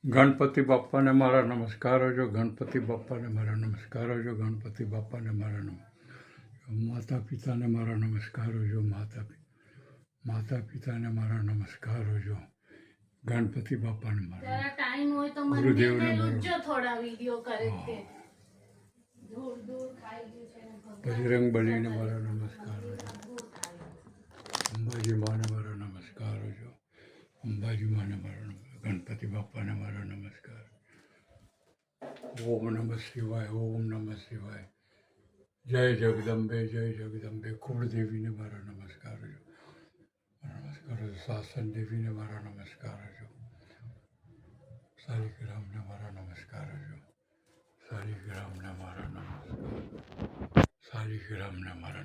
ગણપતિ બાપાને મારા નમસ્કારો જો. ગણપતિ બાપાને મારા નમસ્કારો જો. ગણપતિ બાપાને મારા માતા પિતાને મારા નમસ્કારો જો. માતા પિતાને મારા નમસ્કારો જો. ગણપતિ બાપાને મારા ટાઈમ હોય તો ગુરુદેવને જો થોડા વિડિયો કરે તે બજરંગ બલીને મારા નમસ્કારો જો. અંબાજી માને મારા નમસ્કારો જો. અંબાજી માને મારા ગણપતિ બાપાને મારા નમસ્કાર. ઓમ નમઃ શિવાય. ઓમ નમઃ શિવાય. જય જગદંબે. જય જગદંબે. કુળદેવીને મારા નમસ્કાર જો. નમસ્કાર જો. શાસન દેવીને મારા નમસ્કાર જો. શાલિગ્રામને મારા નમસ્કાર જો. શાલિગ્રામને મારા નમસ્કાર. શાલિગ્રામને મારા